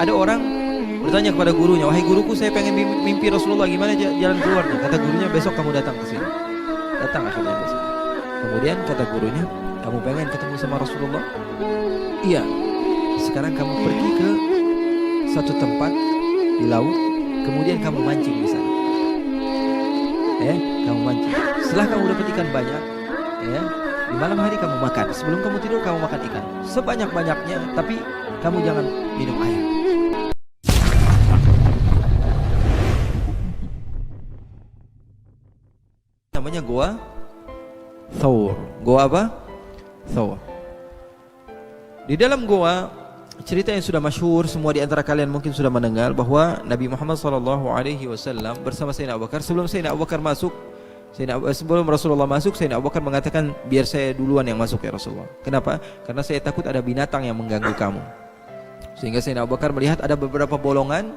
Ada orang bertanya kepada gurunya, wahai guruku, saya pengen mimpi Rasulullah, gimana jalan keluarnya? Kata gurunya, besok kamu datang ke sini. Datang akhirnya besok. Kemudian kata gurunya, kamu pengen ketemu sama Rasulullah? Iya. Sekarang kamu pergi ke satu tempat di laut, kemudian kamu mancing di sana. Kamu mancing. Setelah kamu dapat ikan banyak, di malam hari kamu makan. Sebelum kamu tidur kamu makan ikan sebanyak-banyaknya, tapi kamu jangan minum air. Namanya Goa Thawr. Goa apa? Thawr. Di dalam goa, cerita yang sudah masyhur, semua di antara kalian mungkin sudah mendengar bahwa Nabi Muhammad SAW bersama Sayyidina Abu Bakar, sebelum Sayyidina Abu Bakar masuk, sebelum Rasulullah masuk, Sayyidina Abu Bakar mengatakan, biar saya duluan yang masuk ya Rasulullah. Kenapa? Karena saya takut ada binatang yang mengganggu kamu. Sehingga Sayyidina Abu Bakar melihat ada beberapa bolongan,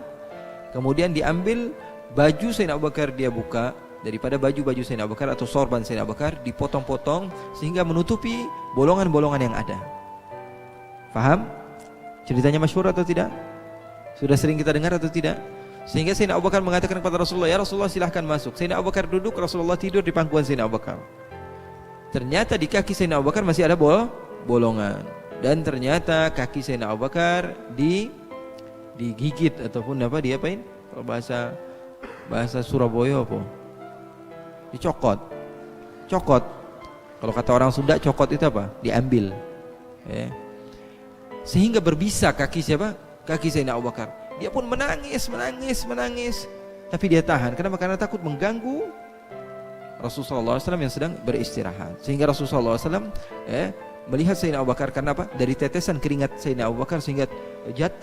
kemudian diambil baju Sayyidina Abu Bakar, dia buka. Daripada baju-baju Sayyidina Abu Bakar atau sorban Sayyidina Abu Bakar, dipotong-potong sehingga menutupi bolongan-bolongan yang ada. Faham? Ceritanya masyhur atau tidak? Sudah sering kita dengar atau tidak? Sehingga Sayyidina Abu Bakar mengatakan kepada Rasulullah, ya Rasulullah silahkan masuk. Sayyidina Abu Bakar duduk, Rasulullah tidur di pangkuan Sayyidina Abu Bakar. Ternyata di kaki Sayyidina Abu Bakar masih ada bolongan. Dan ternyata kaki Sayyidina Abu Bakar digigit ataupun apa, diapain? Kalau bahasa Surabaya apa? Dicokot. Cokot. Kalau kata orang Sunda, cokot itu apa? Diambil. Sehingga berbisa kaki siapa? Kaki Sayyidina Abu Bakar. Dia pun menangis. Tapi dia tahan. Kenapa? Karena takut mengganggu Rasulullah SAW yang sedang beristirahat. Sehingga Rasulullah SAW melihat Sayyidina Abu Bakar, karena apa? Dari tetesan keringat Sayyidina Abu Bakar sehingga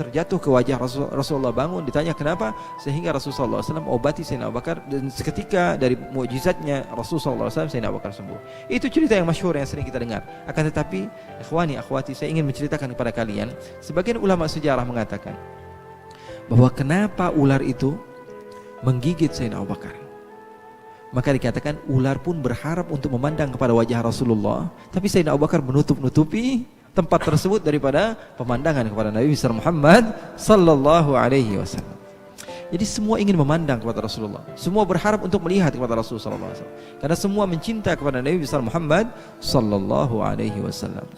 terjatuh ke wajah Rasulullah. Bangun, ditanya kenapa, sehingga Rasulullah SAW obati Sayyidina Abu Bakar, dan seketika dari mukjizatnya Rasulullah SAW, Sayyidina Abu Bakar sembuh. Itu cerita yang masyhur yang sering kita dengar. Akan tetapi ikhwani akhwati, saya ingin menceritakan kepada kalian, sebagian ulama sejarah mengatakan bahwa kenapa ular itu menggigit Sayyidina Abu Bakar. Maka dikatakan ular pun berharap untuk memandang kepada wajah Rasulullah, tapi Sayyidina Abu Bakar menutupi tempat tersebut daripada pemandangan kepada Nabi besar Muhammad sallallahu alaihi wasallam. Jadi semua ingin memandang kepada Rasulullah, semua berharap untuk melihat kepada Rasulullah sallallahu alaihi wasallam, karena semua mencinta kepada Nabi besar Muhammad sallallahu alaihi wasallam.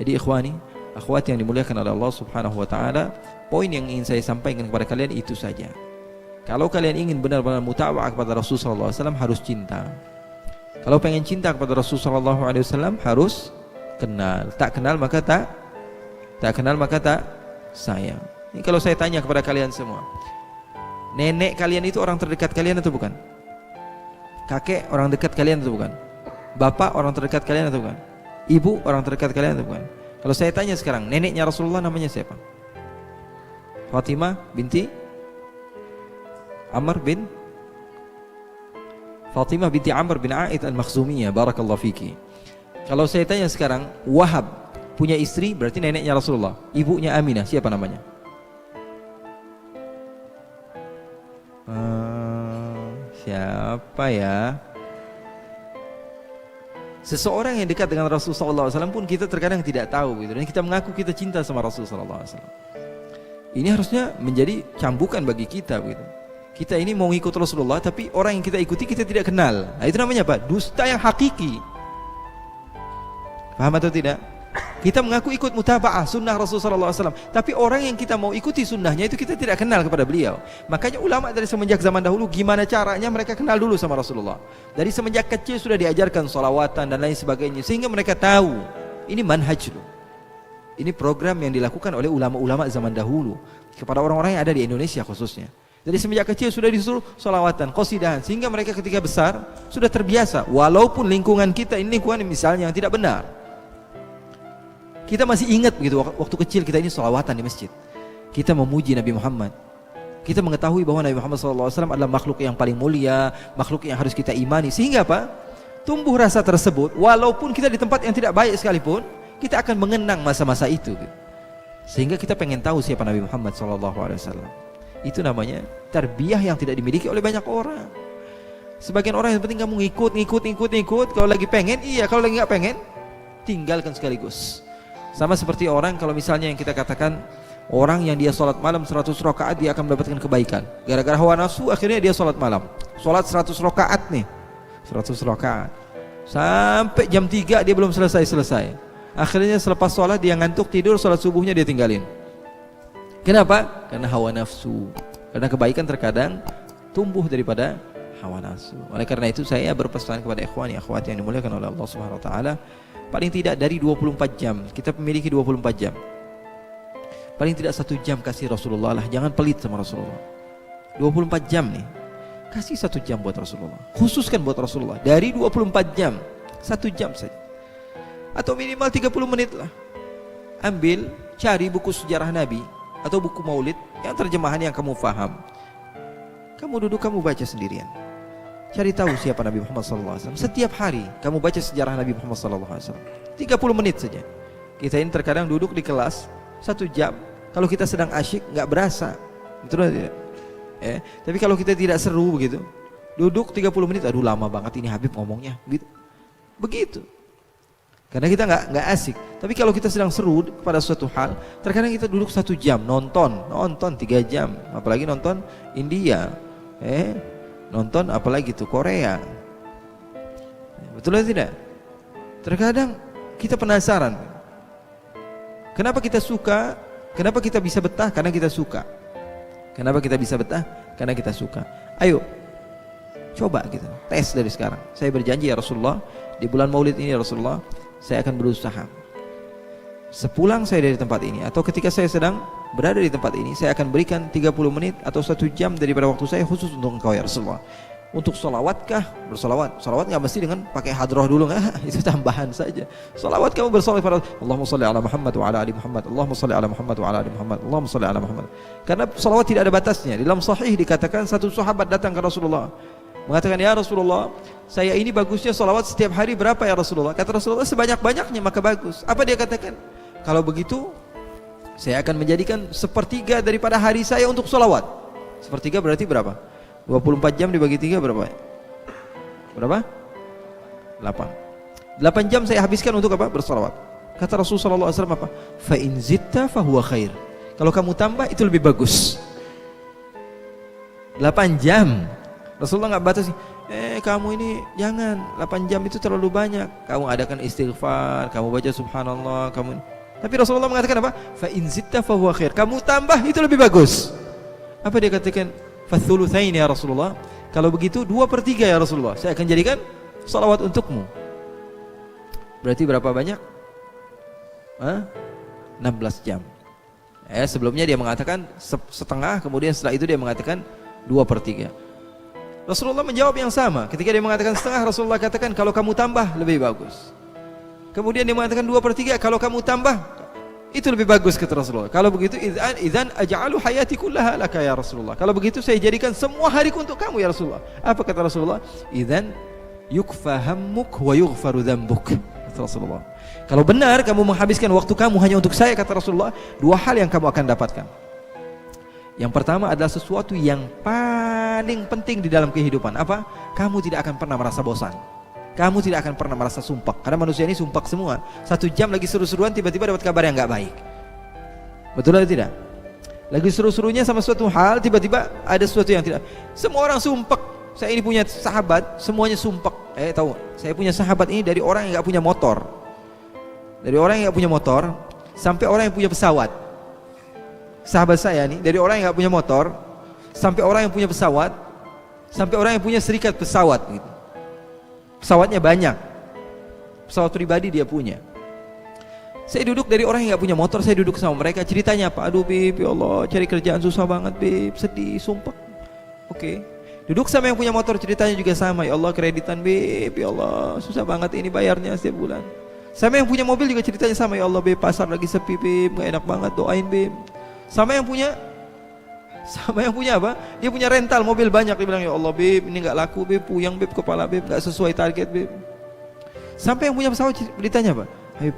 Jadi ikhwani, akhwati yang dimuliakan oleh Allah Subhanahu wa taala, poin yang ingin saya sampaikan kepada kalian itu saja. Kalau kalian ingin benar-benar mutaba'ah kepada Rasulullah SAW, harus cinta. Kalau pengen cinta kepada Rasulullah SAW, harus kenal. Tak kenal maka tak sayang. Ini kalau saya tanya kepada kalian semua, nenek kalian itu orang terdekat kalian atau bukan? Kakek orang dekat kalian atau bukan? Bapak orang terdekat kalian atau bukan? Ibu orang terdekat kalian atau bukan? Kalau saya tanya sekarang, neneknya Rasulullah namanya siapa? Fatimah binti Fatimah binti Amr bin A'id al-Makhzumiyah. Barakallahu fiki. Kalau saya tanya sekarang, Wahab punya istri, berarti neneknya Rasulullah. Ibunya Aminah, siapa namanya? Siapa ya? Seseorang yang dekat dengan Rasulullah SAW pun kita terkadang tidak tahu gitu. Dan kita mengaku kita cinta sama Rasulullah SAW. Ini harusnya menjadi cambukan bagi kita gitu. Kita ini mau ikut Rasulullah, tapi orang yang kita ikuti kita tidak kenal. Nah, itu namanya apa? Dusta yang hakiki. Paham atau tidak? Kita mengaku ikut mutaba'ah sunnah Rasulullah SAW, tapi orang yang kita mau ikuti sunnahnya itu kita tidak kenal kepada beliau. Makanya ulama dari semenjak zaman dahulu, gimana caranya mereka kenal dulu sama Rasulullah. Dari semenjak kecil sudah diajarkan sholawatan dan lain sebagainya, sehingga mereka tahu ini manhaj loh. Ini program yang dilakukan oleh ulama-ulama zaman dahulu kepada orang-orang yang ada di Indonesia khususnya. Jadi semenjak kecil sudah disuruh sholawatan, qasidahan, sehingga mereka ketika besar sudah terbiasa. Walaupun lingkungan kita ini lingkungan misalnya yang tidak benar, kita masih ingat begitu waktu kecil kita ini sholawatan di masjid. Kita memuji Nabi Muhammad. Kita mengetahui bahwa Nabi Muhammad SAW adalah makhluk yang paling mulia, makhluk yang harus kita imani. Sehingga apa? Tumbuh rasa tersebut. Walaupun kita di tempat yang tidak baik sekalipun, kita akan mengenang masa-masa itu. Sehingga kita pengen tahu siapa Nabi Muhammad SAW. Itu namanya tarbiyah yang tidak dimiliki oleh banyak orang. Sebagian orang yang penting kamu ngikut. Kalau lagi pengen, iya. Kalau lagi nggak pengen, tinggalkan sekaligus. Sama seperti orang kalau misalnya yang kita katakan Orang yang dia sholat malam 100 rakaat dia akan mendapatkan kebaikan. Gara-gara hawa nafsu akhirnya dia sholat malam. Sholat 100 rakaat nih, 100 rakaat. Sampai jam 3 dia belum selesai. Akhirnya selepas sholat dia ngantuk tidur, sholat subuhnya dia tinggalin. Kenapa? Karena hawa nafsu. Karena kebaikan terkadang tumbuh daripada hawa nafsu. Oleh karena itu saya berpesan kepada ikhwani akhwati yang dimuliakan oleh Allah Subhanahu wa taala, paling tidak dari 24 jam kita memiliki 24 jam. Paling tidak 1 jam kasih Rasulullah lah, jangan pelit sama Rasulullah. 24 jam nih, kasih 1 jam buat Rasulullah, khususkan buat Rasulullah. Dari 24 jam 1 jam saja, atau minimal 30 menit lah. Ambil, cari buku sejarah Nabi atau buku maulid yang terjemahan yang kamu faham. Kamu duduk, kamu baca sendirian, cari tahu siapa Nabi Muhammad SAW. Setiap hari kamu baca sejarah Nabi Muhammad SAW, 30 menit saja. Kita ini terkadang duduk di kelas 1 jam, kalau kita sedang asyik nggak berasa, betul tidak? Tapi kalau kita tidak seru begitu, duduk 30 menit, aduh lama banget ini Habib ngomongnya, begitu. Karena kita nggak asik. Tapi kalau kita sedang seru pada suatu hal, terkadang kita duduk 1 jam nonton 3 jam, apalagi nonton India, nonton apalagi tuh Korea, betul atau tidak? Terkadang kita penasaran. Kenapa kita suka? Kenapa kita bisa betah? Karena kita suka. Kenapa kita bisa betah? Karena kita suka. Ayo, coba kita tes dari sekarang. Saya berjanji ya Rasulullah, di bulan Maulid ini ya Rasulullah, saya akan berusaha. Sepulang saya dari tempat ini, atau ketika saya sedang berada di tempat ini, saya akan berikan 30 menit atau 1 jam daripada waktu saya khusus untuk engkau ya Rasulullah. Untuk solawatkah? Bersolawat. Solawat nggak mesti dengan pakai hadroh dulu, itu tambahan saja. Solawat kamu bersolawat pada Allahumma sholli ala Muhammad wa ala ali Muhammad, Allahumma sholli ala Muhammad wa ala ali Muhammad, Allahumma sholli ala Muhammad. Karena solawat tidak ada batasnya. Di dalam sahih dikatakan satu sahabat datang ke Rasulullah, mengatakan, ya Rasulullah, saya ini bagusnya solawat setiap hari berapa ya Rasulullah? Kata Rasulullah, sebanyak-banyaknya maka bagus. Apa dia katakan? Kalau begitu saya akan menjadikan 1/3 daripada hari saya untuk solawat. 1/3 berarti berapa? 24 jam dibagi 3 berapa? Berapa? 8 jam saya habiskan untuk apa? Bersolawat. Kata Rasulullah SAW apa? Fa in zitta fahuwa khair. Kalau kamu tambah itu lebih bagus. 8 jam. Rasulullah nggak batasi. Kamu ini jangan, 8 jam itu terlalu banyak. Kamu adakan istighfar, kamu baca subhanallah, kamu. Tapi Rasulullah mengatakan apa? Fa in zitta fahuwa khair. Kamu tambah itu lebih bagus. Apa dia katakan? Fathulutsain ya Rasulullah. Kalau begitu 2/3 ya Rasulullah, saya akan jadikan salawat untukmu. Berarti berapa banyak? 16 jam. Sebelumnya dia mengatakan setengah, kemudian setelah itu dia mengatakan 2/3. Rasulullah menjawab yang sama. Ketika dia mengatakan setengah, Rasulullah katakan kalau kamu tambah lebih bagus. Kemudian dia mengatakan 2/3, kalau kamu tambah itu lebih bagus kata Rasulullah. Kalau begitu idzan aj'alu hayati kullaha laka ya Rasulullah. Kalau begitu saya jadikan semua hariku untuk kamu ya Rasulullah. Apa kata Rasulullah? Idzan yukfa hammuk wa yughfaru dzambuk. Kata Rasulullah. Kalau benar kamu menghabiskan waktu kamu hanya untuk saya, kata Rasulullah, 2 hal yang kamu akan dapatkan. Yang pertama adalah sesuatu yang paling penting di dalam kehidupan. Apa? Kamu tidak akan pernah merasa bosan. Kamu tidak akan pernah merasa sumpah. Karena manusia ini sumpah semua. 1 jam lagi seru-seruan, tiba-tiba dapat kabar yang nggak baik. Betul atau tidak? Lagi seru-serunya sama suatu hal, tiba-tiba ada sesuatu yang tidak. Semua orang sumpah. Saya ini punya sahabat, semuanya sumpah. Tahu? Saya punya sahabat ini dari orang yang nggak punya motor. Dari orang yang nggak punya motor sampai orang yang punya pesawat. Sahabat saya nih dari orang yang nggak punya motor sampai orang yang punya pesawat, sampai orang yang punya serikat pesawat gitu. Pesawatnya banyak, pesawat pribadi dia punya. Saya duduk dari orang yang nggak punya motor, saya duduk sama mereka, ceritanya apa? Aduh Bib, ya Allah cari kerjaan susah banget Bib, sedih, sumpah. Oke. Duduk sama yang punya motor, ceritanya juga sama, ya Allah kreditan Bib, ya Allah susah banget ini bayarnya setiap bulan. Sama yang punya mobil juga ceritanya sama, ya Allah Bib pasar lagi sepi Bib, nggak enak banget, doain Bib. Sama yang punya apa? Dia punya rental mobil banyak, dia bilang ya Allah Bib, ini nggak laku Bib, puyeng Bib, kepala Bib, nggak sesuai target Bib. Sampai yang punya pesawat beritanya apa? Bib,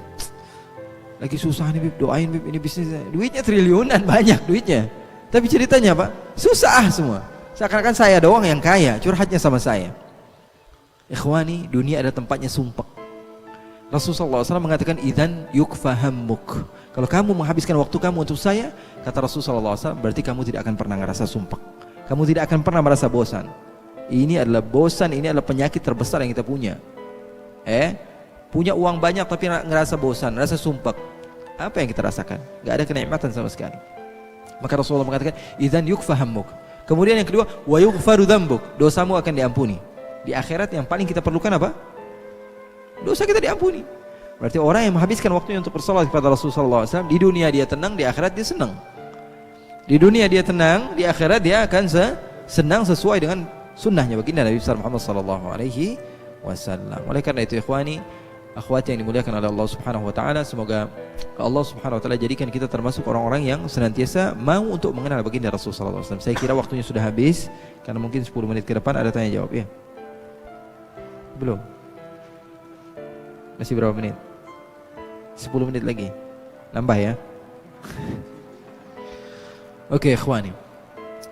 lagi susah nih Bib, doain Bib, ini bisnisnya, duitnya triliunan banyak duitnya. Tapi ceritanya apa? Susah semua. Seakan-akan saya doang yang kaya, curhatnya sama saya. Ikhwani, dunia ada tempatnya sumpah. Rasulullah SAW mengatakan idzan yukfa hammuk. Kalau kamu menghabiskan waktu kamu untuk saya, kata Rasulullah SAW, berarti kamu tidak akan pernah merasa sumpah. Kamu tidak akan pernah merasa bosan. Ini adalah bosan, ini adalah penyakit terbesar yang kita punya. Punya uang banyak tapi ngerasa bosan, ngerasa sumpah. Apa yang kita rasakan? Gak ada kenikmatan sama sekali. Maka Rasulullah mengatakan, idzan yukfa hammuk. Kemudian yang kedua, wa yughfaru dzambuk. Dosamu akan diampuni. Di akhirat yang paling kita perlukan apa? Dosa kita diampuni. Berarti orang yang menghabiskan waktunya untuk bersolat kepada Rasulullah SAW, di dunia dia tenang, di akhirat dia senang. Di dunia dia tenang, di akhirat dia akan senang sesuai dengan sunnahnya baginda Nabi besar Muhammad SAW. Oleh karena itu ikhwani, akhwati yang dimuliakan oleh Allah Subhanahu wa taala, semoga Allah Subhanahu wa taala jadikan kita termasuk orang-orang yang senantiasa mau untuk mengenal baginda Rasulullah SAW. Saya kira waktunya sudah habis, karena mungkin 10 menit ke depan ada tanya jawab ya. Belum? Masih berapa menit? 10 menit lagi. Nambah ya. Oke, ikhwani.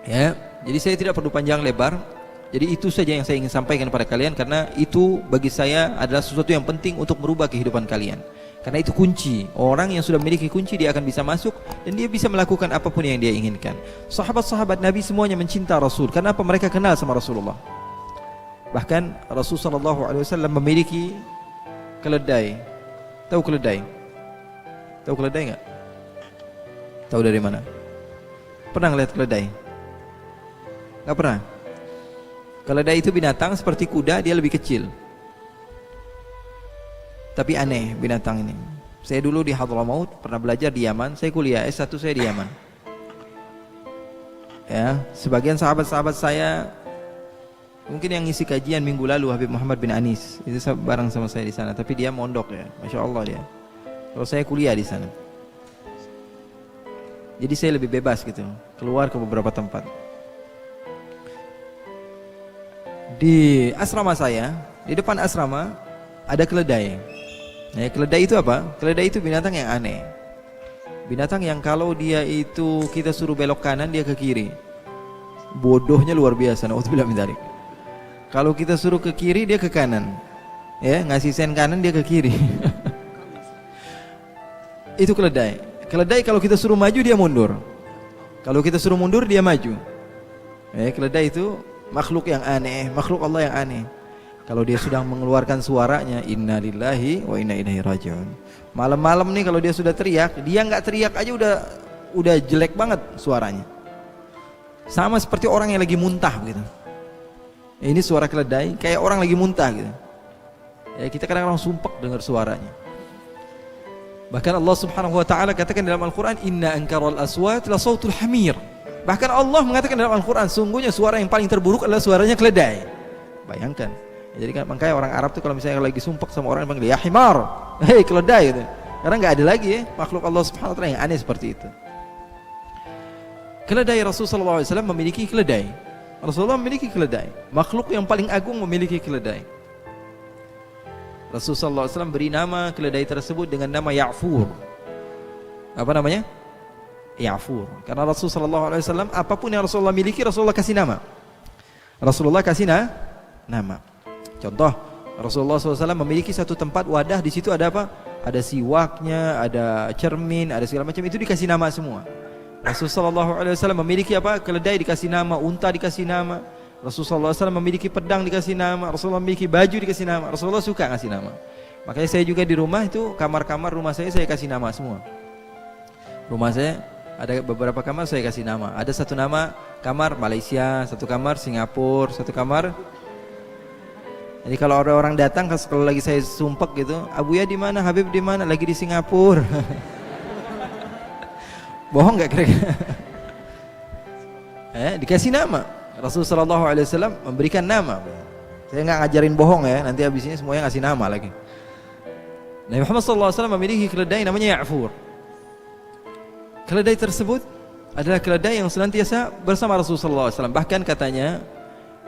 Ya, jadi saya tidak perlu panjang lebar. Jadi itu saja yang saya ingin sampaikan pada kalian, karena itu bagi saya adalah sesuatu yang penting untuk merubah kehidupan kalian. Karena itu kunci. Orang yang sudah memiliki kunci, dia akan bisa masuk dan dia bisa melakukan apapun yang dia inginkan. Sahabat-sahabat Nabi semuanya mencinta Rasul. Karena apa? Mereka kenal sama Rasulullah. Bahkan Rasulullah SAW memiliki keledai. Tahu keledai? Tahu keledai enggak? Tahu dari mana? Pernah lihat keledai? Enggak pernah? Keledai itu binatang seperti kuda, dia lebih kecil. Tapi aneh binatang ini. Saya dulu di Hadramaut pernah belajar di Yaman. Saya kuliah S1 saya di Yaman. Ya, sebagian sahabat-sahabat saya mungkin yang ngisi kajian minggu lalu, Habib Muhammad bin Anis itu bareng sama saya di sana. Tapi dia mondok ya, masya Allah dia. Kalau saya kuliah di sana, jadi saya lebih bebas gitu, keluar ke beberapa tempat. Di asrama saya, di depan asrama ada keledai. Nah, keledai itu apa? Keledai itu binatang yang aneh. Binatang yang kalau dia itu kita suruh belok kanan, dia ke kiri. Bodohnya luar biasa. Na'udzubillah min dzalik. Kalau kita suruh ke kiri, dia ke kanan. Ya, ngasih sen kanan, dia ke kiri. Itu keledai. Keledai kalau kita suruh maju, dia mundur. Kalau kita suruh mundur, dia maju. Keledai itu makhluk yang aneh, makhluk Allah yang aneh. Kalau dia sudah mengeluarkan suaranya, inna lillahi wa inna ilaihi raji'un. Malam-malam nih kalau dia sudah teriak, dia nggak teriak aja udah jelek banget suaranya. Sama seperti orang yang lagi muntah gitu. Ini suara keledai kayak orang lagi muntah gitu. Ya, kita kadang-kadang sumpek dengar suaranya. Bahkan Allah Subhanahu wa taala katakan dalam Al-Qur'an, inna ankaral aswat la sautul hamir. Bahkan Allah mengatakan dalam Al-Quran, sungguhnya suara yang paling terburuk adalah suaranya keledai. Bayangkan. Jadi kan makanya orang Arab tuh kalau misalnya lagi sumpah sama orang panggil ya himar, hei keledai gitu. Karena nggak ada lagi ya makhluk Allah Subhanahu wa taala yang aneh seperti itu. Keledai Rasulullah SAW memiliki keledai. Rasulullah memiliki keledai. Makhluk yang paling agung memiliki keledai. Rasulullah SAW beri nama keledai tersebut dengan nama Ya'fur. Apa namanya? Ya'fur. Karena Rasulullah SAW apapun yang Rasulullah miliki, Rasulullah kasih nama. Rasulullah kasih nama. Contoh, Rasulullah SAW memiliki satu tempat wadah, di situ ada apa? Ada siwaknya, ada cermin, ada segala macam, itu dikasih nama semua. Rasulullah SAW memiliki apa? Keledai dikasih nama, unta dikasih nama. Rasulullah SAW memiliki pedang dikasih nama. Rasulullah memiliki baju dikasih nama. Rasulullah suka ngasih nama. Makanya saya juga di rumah itu, kamar-kamar rumah saya kasih nama semua. Rumah saya ada beberapa kamar saya kasih nama. Ada satu nama kamar Malaysia, satu kamar Singapura, satu kamar. Jadi kalau ada orang datang, kalau lagi saya sumpek gitu, Abuya di mana, Habib di mana? Lagi di Singapura. Bohong nggak kira-kira? Dikasih nama. Rasulullah SAW memberikan nama. Saya nggak ngajarin bohong ya. Nanti habis ini semuanya ngasih nama lagi. Nabi Muhammad SAW memiliki keledai namanya Ya'fur. Keledai tersebut adalah keledai yang senantiasa bersama Rasulullah SAW. Bahkan katanya,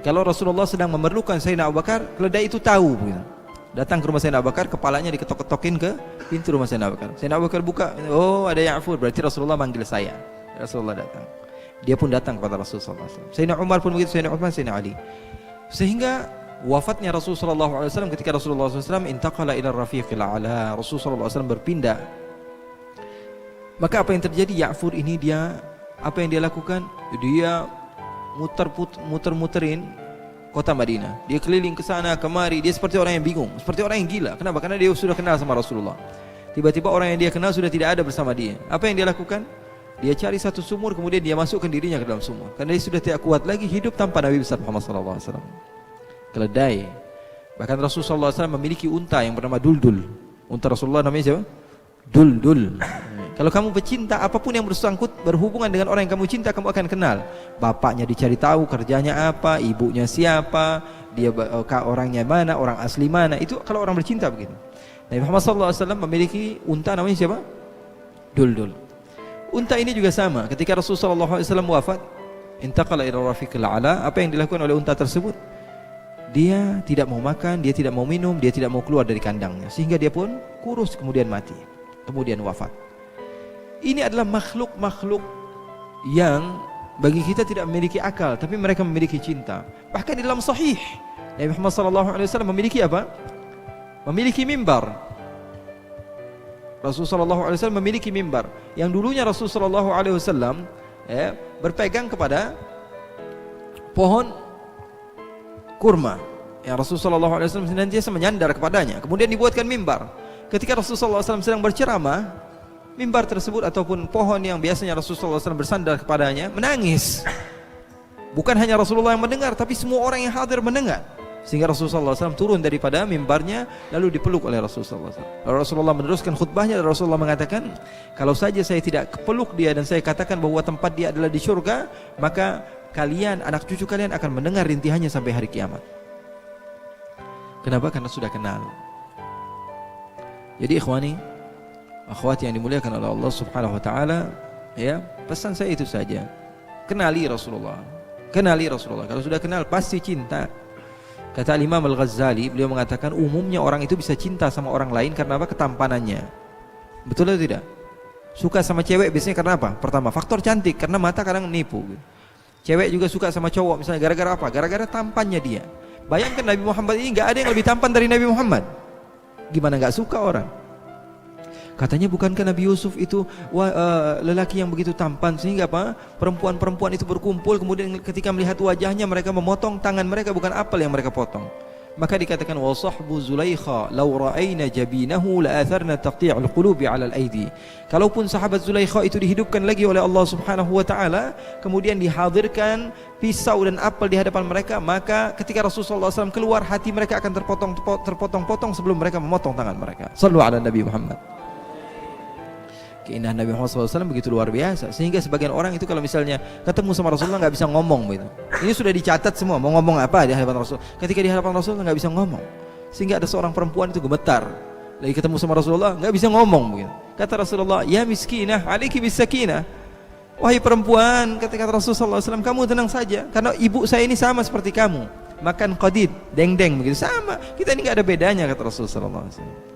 kalau Rasulullah sedang memerlukan Sayyidina Abu Bakar, keledai itu tahu gitu. Datang ke rumah Sayyidina Abu Bakar, kepalanya diketok-ketokin ke pintu rumah Sayyidina Abu Bakar. Sayyidina Abu Bakar buka, oh ada Ya'fur, berarti Rasulullah manggil saya. Rasulullah datang. Dia pun datang kepada Rasulullah SAW. Sayyidina Umar pun begitu, Sayyidina Uthman, Sayyidina Ali. Sehingga wafatnya Rasulullah SAW ketika Rasulullah SAW intaqala ila rafiqil a'la. Rasulullah SAW berpindah Maka apa yang terjadi? Ya'fur ini dia, apa yang dia lakukan? Dia muter-muterin kota Madinah. Dia keliling ke sana kemari. Dia seperti orang yang bingung, seperti orang yang gila. Kenapa? Karena dia sudah kenal sama Rasulullah. Tiba-tiba orang yang dia kenal sudah tidak ada bersama dia. Apa yang dia lakukan? Dia cari satu sumur, kemudian dia masukkan dirinya ke dalam sumur. Karena dia sudah tidak kuat lagi hidup tanpa Nabi besar Muhammad SAW. Keledai. Bahkan Rasulullah SAW memiliki unta yang bernama Duldul. Unta Rasulullah namanya siapa? Duldul. Kalau kamu pecinta, apapun yang bersangkut berhubungan dengan orang yang kamu cinta, kamu akan kenal. Bapaknya dicari tahu, kerjanya apa, ibunya siapa, dia orangnya mana, orang asli mana. Itu kalau orang bercinta begitu. Nabi Muhammad SAW memiliki unta namanya siapa? Duldul. Unta ini juga sama. Ketika Rasulullah SAW wafat, intaqala ila rafiqil a'la, apa yang dilakukan oleh unta tersebut? Dia tidak mau makan, dia tidak mau minum, dia tidak mau keluar dari kandangnya, sehingga dia pun kurus kemudian mati, kemudian wafat. Ini adalah makhluk-makhluk yang bagi kita tidak memiliki akal, tapi mereka memiliki cinta. Bahkan di dalam sahih, Nabi Muhammad SAW memiliki apa? Memiliki mimbar. Rasulullah SAW memiliki mimbar. Yang dulunya Rasulullah SAW berpegang kepada pohon kurma. Yang Rasulullah SAW senantiasa menyandar kepadanya. Kemudian dibuatkan mimbar. Ketika Rasulullah SAW sedang berceramah, mimbar tersebut ataupun pohon yang biasanya Rasulullah SAW bersandar kepadanya menangis. Bukan hanya Rasulullah yang mendengar, tapi semua orang yang hadir mendengar. Sehingga Rasulullah SAW turun daripada mimbarnya, lalu dipeluk oleh Rasulullah SAW. Lalu Rasulullah meneruskan khutbahnya, dan Rasulullah mengatakan, kalau saja saya tidak peluk dia dan saya katakan bahwa tempat dia adalah di surga, maka kalian, anak cucu kalian akan mendengar rintihannya sampai hari kiamat. Kenapa? Karena sudah kenal. Jadi ikhwani, akhwati yang dimuliakan oleh Allah Subhanahu wa taala, ya, pesan saya itu saja. Kenali Rasulullah. Kenali Rasulullah. Kalau sudah kenal pasti cinta. Kata Imam Al-Ghazali, beliau mengatakan umumnya orang itu bisa cinta sama orang lain karena apa? Ketampanannya. Betul atau tidak? Suka sama cewek biasanya karena apa? Pertama, faktor cantik, karena mata kadang nipu. Cewek juga suka sama cowok misalnya gara-gara apa? Gara-gara tampannya dia. Bayangkan Nabi Muhammad ini nggak ada yang lebih tampan dari Nabi Muhammad. Gimana nggak suka orang? Katanya bukankah Nabi Yusuf itu lelaki yang begitu tampan sehingga apa? Perempuan-perempuan itu berkumpul, kemudian ketika melihat wajahnya mereka memotong tangan mereka, bukan apel yang mereka potong. Maka dikatakan wa sahbu Zulaikha law ra'ayna jabinahu la atharna taqti'ul qulubi 'ala al-aidi. Kalaupun sahabat Zulaikha itu dihidupkan lagi oleh Allah Subhanahu wa taala, kemudian dihadirkan pisau dan apel di hadapan mereka, maka ketika Rasulullah SAW keluar, hati mereka akan terpotong-potong sebelum mereka memotong tangan mereka. Shallu 'ala Nabi Muhammad. Keindahan Nabi Muhammad SAW begitu luar biasa, sehingga sebagian orang itu kalau misalnya ketemu sama Rasulullah nggak bisa ngomong gitu. Ini sudah dicatat semua, mau ngomong apa di hadapan Rasul. Ketika di hadapan Rasulullah nggak bisa ngomong, sehingga ada seorang perempuan itu gemetar. Lagi ketemu sama Rasulullah nggak bisa ngomong begitu. Kata Rasulullah, ya miskinah, aliki bisakinah. Wahai perempuan, ketika Rasulullah SAW, kamu tenang saja, karena ibu saya ini sama seperti kamu, makan qadid, deng-deng begitu, sama. Kita ini nggak ada bedanya, kata Rasulullah SAW.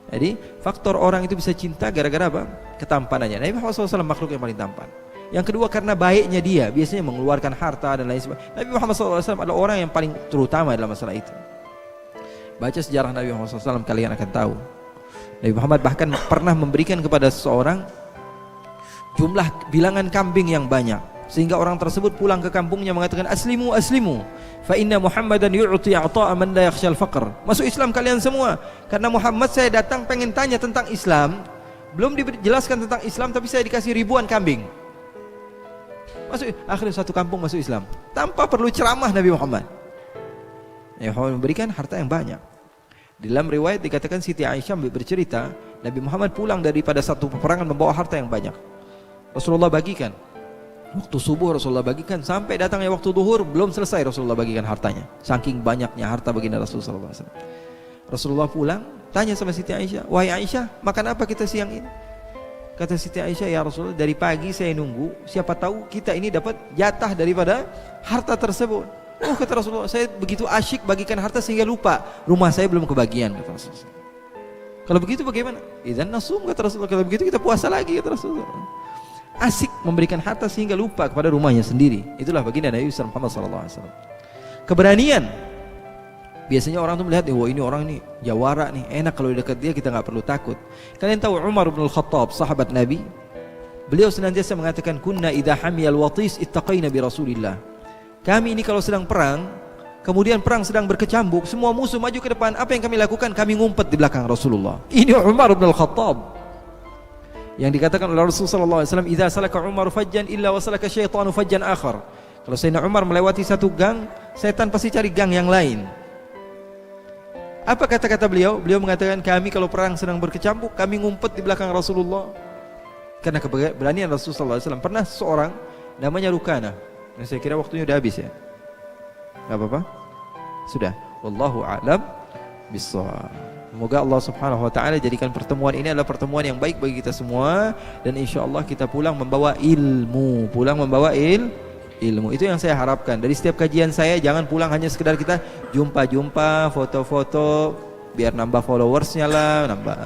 Jadi faktor orang itu bisa cinta gara-gara apa? Ketampanannya. Nabi Muhammad SAW makhluk yang paling tampan. Yang kedua karena baiknya dia, biasanya mengeluarkan harta dan lain sebagainya. Nabi Muhammad SAW adalah orang yang paling terutama dalam masalah itu. Baca sejarah Nabi Muhammad SAW, kalian akan tahu. Nabi Muhammad bahkan pernah memberikan kepada seseorang jumlah bilangan kambing yang banyak, sehingga orang tersebut pulang ke kampungnya mengatakan aslimu aslimu fa inna Muhammadan yu'ti ata'a man la yakhshal faqr. Masuk Islam kalian semua, karena Muhammad saya datang pengen tanya tentang Islam, belum dijelaskan tentang Islam tapi saya dikasih ribuan kambing. Masuk, akhirnya satu kampung masuk Islam tanpa perlu ceramah Nabi Muhammad. Nabi Muhammad memberikan harta yang banyak. Di dalam riwayat dikatakan Siti Aisyah bercerita, Nabi Muhammad pulang daripada satu peperangan membawa harta yang banyak. Rasulullah bagikan. Waktu subuh Rasulullah bagikan, sampai datangnya waktu duhur belum selesai Rasulullah bagikan hartanya. Saking banyaknya harta baginda Rasulullah SAW. Rasulullah pulang, tanya sama Siti Aisyah, wahai Aisyah, makan apa kita siang ini? Kata Siti Aisyah, ya Rasulullah, dari pagi saya nunggu, siapa tahu kita ini dapat jatah daripada harta tersebut. Oh, kata Rasulullah, saya begitu asyik bagikan harta sehingga lupa rumah saya belum kebagian, kata Rasulullah. Kalau begitu bagaimana? Idzan nasum, kata Rasulullah. Kalau begitu kita puasa lagi, kata Rasulullah. Asik memberikan harta sehingga lupa kepada rumahnya sendiri. Itulah baginda Nabi Muhammad SAW. Keberanian. Biasanya orang tuh melihat, wah ini orang ini jawara nih, enak kalau dekat dia kita nggak perlu takut. Kalian tahu Umar bin Al-Khattab, sahabat Nabi, Beliau senantiasa mengatakan, kunna idza hamiyal watis ittaqaina bi Rasulillah. Kami ini kalau sedang perang, kemudian perang sedang berkecambuk, semua musuh maju ke depan, apa yang kami lakukan? Kami ngumpet di belakang Rasulullah. Ini Umar bin Al-Khattab yang dikatakan oleh Rasulullah SAW, idza salaka Umar fajjan illa wa salaka syaitanu fajjan akhar. Kalau Sayyidina Umar melewati satu gang, setan pasti cari gang yang lain. Apa kata-kata beliau? Beliau mengatakan, kami kalau perang sedang berkecambuk, kami ngumpet di belakang Rasulullah. Karena keberanian Rasulullah SAW. Pernah seorang namanya Rukana, dan saya kira waktunya udah habis ya. Gak apa-apa? Sudah. Wallahu a'lam bissawab. Semoga Allah Subhanahu wa taala jadikan pertemuan ini adalah pertemuan yang baik bagi kita semua, dan insyaallah kita pulang membawa ilmu. Pulang membawa ilmu. Itu yang saya harapkan. Dari setiap kajian saya jangan pulang hanya sekedar kita jumpa-jumpa, foto-foto biar nambah followersnya lah, nambah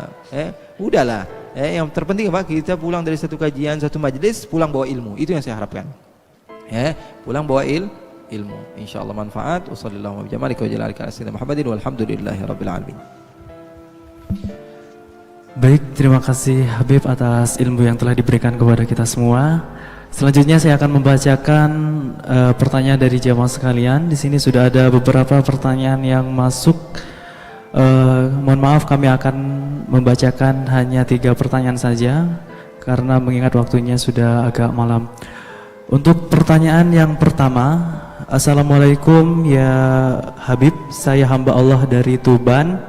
udahlah. Yang terpenting apa? Kita pulang dari satu kajian, satu majelis, pulang bawa ilmu. Itu yang saya harapkan. Pulang bawa ilmu. Insyaallah manfaat. Wassallallahu ala sayyidina Muhammadin walhamdulillahirabbil alamin. Baik, terima kasih Habib atas ilmu yang telah diberikan kepada kita semua. Selanjutnya saya akan membacakan pertanyaan dari jamaah sekalian. Di sini sudah ada beberapa pertanyaan yang masuk. Mohon maaf, kami akan membacakan hanya 3 pertanyaan saja karena mengingat waktunya sudah agak malam. Untuk pertanyaan yang pertama, Assalamualaikum ya Habib, saya hamba Allah dari Tuban.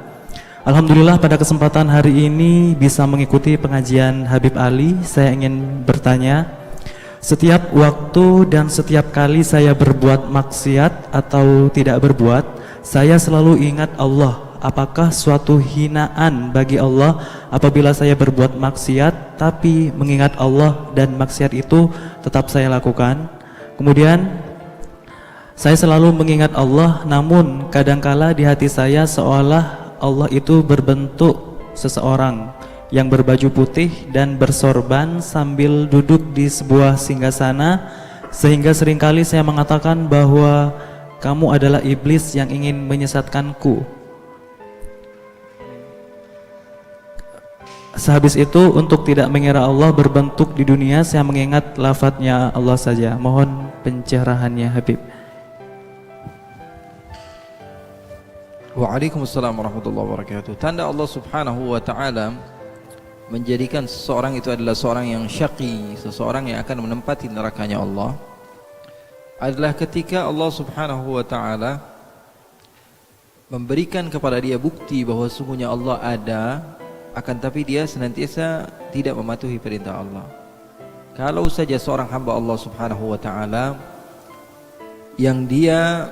Alhamdulillah pada kesempatan hari ini bisa mengikuti pengajian Habib Ali. Saya ingin bertanya, setiap waktu dan setiap kali saya berbuat maksiat atau tidak berbuat, saya selalu ingat Allah. Apakah suatu hinaan bagi Allah apabila saya berbuat maksiat tapi mengingat Allah dan maksiat itu tetap saya lakukan? Kemudian saya selalu mengingat Allah, namun kadangkala di hati saya seolah Allah itu berbentuk seseorang yang berbaju putih dan bersorban sambil duduk di sebuah singgasana, sehingga seringkali saya mengatakan bahwa kamu adalah iblis yang ingin menyesatkanku. Sehabis itu, untuk tidak mengira Allah berbentuk di dunia, saya mengingat lafadznya Allah saja. Mohon pencerahannya Habib. Waalaikumsalam warahmatullahi wabarakatuh. Tanda Allah Subhanahu wa taala menjadikan seseorang itu adalah seorang yang syaqi, seseorang yang akan menempati nerakanya Allah, adalah ketika Allah Subhanahu wa taala memberikan kepada dia bukti bahwa sungguhnya Allah ada, akan tapi dia senantiasa tidak mematuhi perintah Allah. Kalau saja seorang hamba Allah Subhanahu wa taala yang dia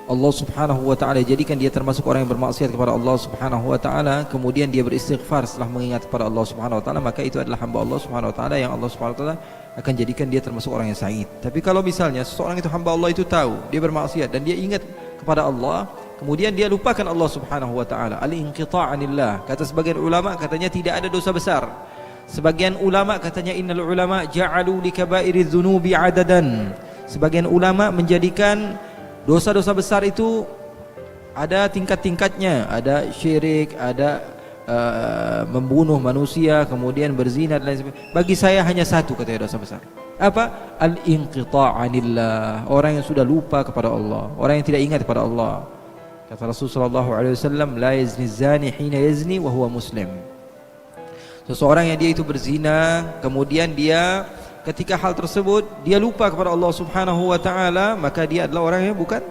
Allah Subhanahu wa taala jadikan dia termasuk orang yang bermaksiat kepada Allah Subhanahu wa taala, kemudian dia beristighfar setelah mengingat kepada Allah Subhanahu wa taala, maka itu adalah hamba Allah Subhanahu wa taala yang Allah Subhanahu wa taala akan jadikan dia termasuk orang yang sa'id. Tapi kalau misalnya seseorang itu hamba Allah itu tahu dia bermaksiat dan dia ingat kepada Allah, kemudian dia lupakan Allah Subhanahu wa taala, al-inqita' anillah. Kata sebagian ulama katanya tidak ada dosa besar. Sebagian ulama katanya innal ulama ja'alu likaba'iriz dzunubi 'adadan. Sebagian ulama menjadikan dosa-dosa besar itu ada tingkat-tingkatnya, ada syirik, ada membunuh manusia, kemudian berzina dan lain sebagainya. Bagi saya hanya satu katanya dosa besar. Apa? Al-inqita' anillah. Orang yang sudah lupa kepada Allah, orang yang tidak ingat kepada Allah. Kata Rasulullah SAW, la yazni zani hina yazni wa huwa muslim. Seseorang yang dia itu berzina, kemudian dia ketika hal tersebut dia lupa kepada Allah Subhanahu wa taala, maka dia adalah orang yang bukan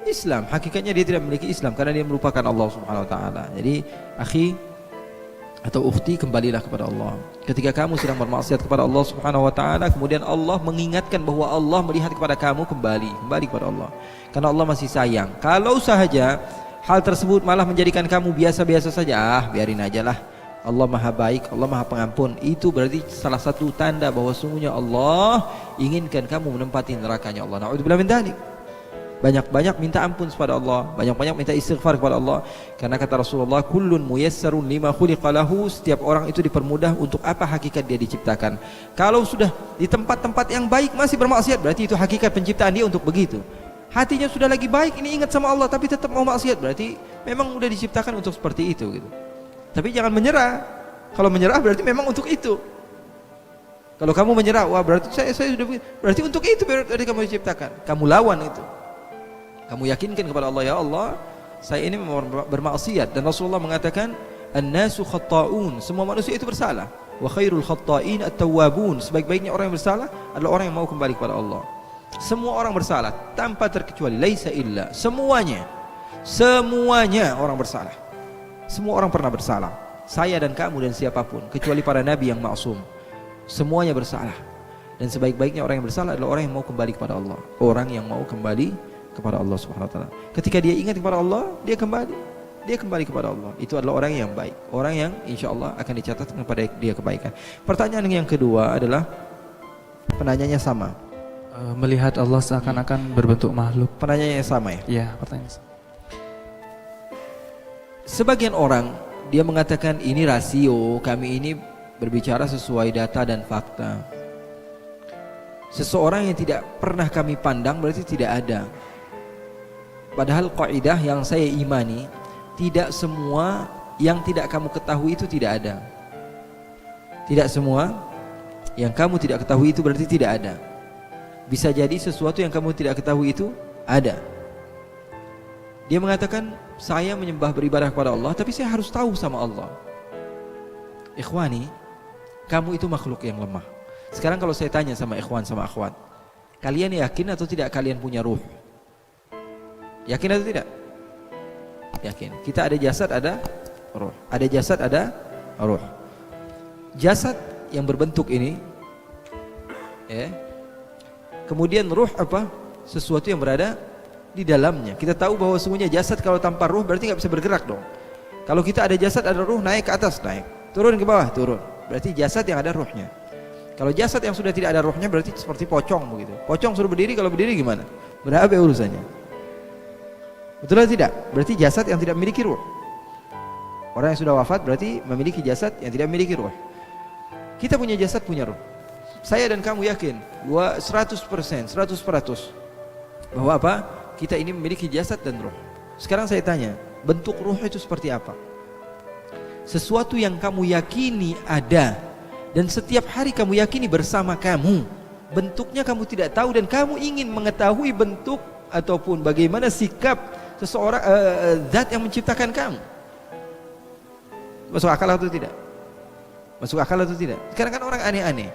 Islam. Hakikatnya dia tidak memiliki Islam karena dia melupakan Allah Subhanahu wa taala. Jadi, akhi atau ukhti, kembalilah kepada Allah. Ketika kamu sedang bermaksiat kepada Allah Subhanahu wa taala, kemudian Allah mengingatkan bahwa Allah melihat kepada kamu, kembali kepada Allah. Karena Allah masih sayang. Kalau sahaja hal tersebut malah menjadikan kamu biasa-biasa saja, biarin aja lah. Allah Maha Baik, Allah Maha Pengampun. Itu berarti salah satu tanda bahwa sungguhnya Allah inginkan kamu menempati nerakanya Allah. Na'udzubillah min dzalik. Banyak-banyak minta ampun kepada Allah, banyak-banyak minta istighfar kepada Allah. Karena kata Rasulullah, kullun muyassarun lima khuliqa lahu, setiap orang itu dipermudah untuk apa hakikat dia diciptakan. Kalau sudah di tempat-tempat yang baik masih bermaksiat, berarti itu hakikat penciptaan dia untuk begitu. Hatinya sudah lagi baik, ini ingat sama Allah tapi tetap mau maksiat, berarti memang sudah diciptakan untuk seperti itu gitu. Tapi jangan menyerah. Kalau menyerah berarti memang untuk itu. Kalau kamu menyerah, wah berarti saya sudah begini. Berarti untuk itu berarti kamu diciptakan. Kamu lawan itu. Kamu yakinkan kepada Allah, ya Allah, saya ini bermaksiat, dan Rasulullah mengatakan an-nasu khatta'un, semua manusia itu bersalah. Wa khairul khatta'in at-tawwabun, sebaik-baiknya orang yang bersalah adalah orang yang mau kembali kepada Allah. Semua orang bersalah tanpa terkecuali, laisa illa, semuanya orang bersalah. Semua orang pernah bersalah. Saya dan kamu dan siapapun, kecuali para nabi yang maksum. Semuanya bersalah, dan sebaik-baiknya orang yang bersalah adalah orang yang mau kembali kepada Allah, orang yang mau kembali kepada Allah Subhanahu wa taala. Ketika dia ingat kepada Allah, dia kembali kepada Allah. Itu adalah orang yang baik, orang yang insyaallah akan dicatatkan kepada dia kebaikan. Pertanyaan yang kedua adalah penanyanya sama. Melihat Allah seakan-akan berbentuk makhluk. Penanyanya sama ya? Iya, pertanyaan sama. Sebagian orang dia mengatakan ini rasio, kami ini berbicara sesuai data dan fakta. Seseorang yang tidak pernah kami pandang berarti tidak ada. Padahal kaidah yang saya imani, tidak semua yang tidak kamu ketahui itu tidak ada. Tidak semua yang kamu tidak ketahui itu berarti tidak ada. Bisa jadi sesuatu yang kamu tidak ketahui itu ada. Dia mengatakan, saya menyembah beribadah kepada Allah, tapi saya harus tahu sama Allah. Ikhwani, kamu itu makhluk yang lemah. Sekarang kalau saya tanya sama ikhwan sama akhwat, kalian yakin atau tidak kalian punya ruh? Yakin atau tidak? Yakin. Kita ada jasad, ada ruh. Ada jasad, ada ruh. Jasad yang berbentuk ini, ya. Kemudian ruh apa? Sesuatu yang berada di dalamnya. Kita tahu bahwa sungguhnya jasad kalau tanpa ruh berarti nggak bisa bergerak dong. Kalau kita ada jasad, ada ruh, naik ke atas, naik. Turun ke bawah, turun. Berarti jasad yang ada ruhnya. Kalau jasad yang sudah tidak ada ruhnya berarti seperti pocong begitu. Pocong suruh berdiri, kalau berdiri gimana? Berapa urusannya? Betul atau tidak? Berarti jasad yang tidak memiliki ruh. Orang yang sudah wafat berarti memiliki jasad yang tidak memiliki ruh. Kita punya jasad, punya ruh. Saya dan kamu yakin 100% bahwa apa? Kita ini memiliki jasad dan ruh. Sekarang saya tanya, bentuk ruh itu seperti apa? Sesuatu yang kamu yakini ada, dan setiap hari kamu yakini bersama kamu. Bentuknya kamu tidak tahu, dan kamu ingin mengetahui bentuk ataupun bagaimana sikap seseorang, zat yang menciptakan kamu. Masuk akal atau tidak? Masuk akal atau tidak? Sekarang kan orang aneh-aneh.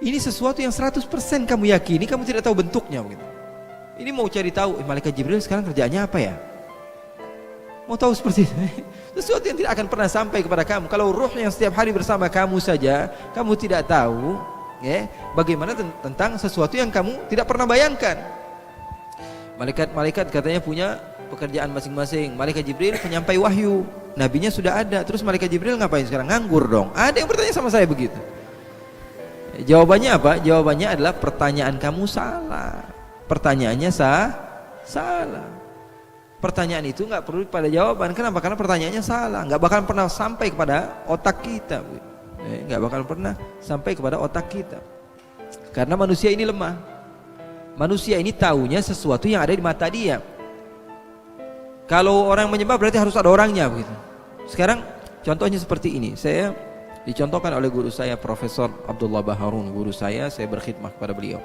Ini sesuatu yang 100% kamu yakini, kamu tidak tahu bentuknya begitu. Ini mau cari tahu, malaikat Jibril sekarang kerjaannya apa ya? Mau tahu seperti itu? Sesuatu yang tidak akan pernah sampai kepada kamu. Kalau ruh yang setiap hari bersama kamu saja, kamu tidak tahu, ya, bagaimana tentang sesuatu yang kamu tidak pernah bayangkan. Malaikat katanya punya pekerjaan masing-masing. Malaikat Jibril penyampai wahyu, nabinya sudah ada. Terus malaikat Jibril ngapain sekarang? Nganggur dong. Ada yang bertanya sama saya begitu. Jawabannya apa? Jawabannya adalah pertanyaan kamu salah. Pertanyaannya salah. Pertanyaan itu nggak perlu pada jawaban. Kenapa? Karena pertanyaannya salah. Nggak bakal pernah sampai kepada otak kita. Nggak bakal pernah sampai kepada otak kita. Karena manusia ini lemah. Manusia ini taunya sesuatu yang ada di mata dia. Kalau orang menyembah berarti harus ada orangnya begitu. Sekarang contohnya seperti ini. Saya dicontohkan oleh guru saya, Profesor Abdullah Baharun. Guru saya berkhidmah kepada beliau,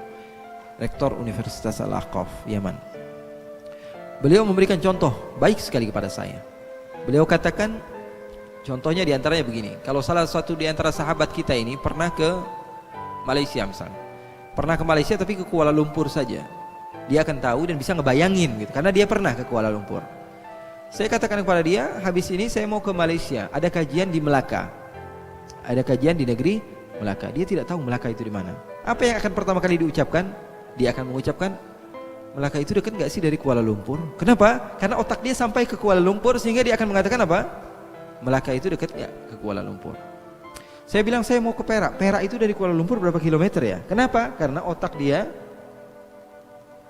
Rektor Universitas Al-Ahqaf, Yaman. Beliau memberikan contoh baik sekali kepada saya. Beliau katakan, contohnya diantaranya begini. Kalau salah satu diantara sahabat kita ini pernah ke Malaysia misalnya, pernah ke Malaysia tapi ke Kuala Lumpur saja, dia akan tahu dan bisa ngebayangin gitu, karena dia pernah ke Kuala Lumpur. Saya katakan kepada dia, habis ini saya mau ke Malaysia, ada kajian di Melaka, ada kajian di negeri Melaka. Dia tidak tahu Melaka itu di mana. Apa yang akan pertama kali diucapkan? Dia akan mengucapkan, Melaka itu dekat gak sih dari Kuala Lumpur? Kenapa? Karena otak dia sampai ke Kuala Lumpur, sehingga dia akan mengatakan apa? Melaka itu dekat gak ke Kuala Lumpur? Saya bilang saya mau ke Perak. Perak itu dari Kuala Lumpur berapa kilometer ya? Kenapa? Karena otak dia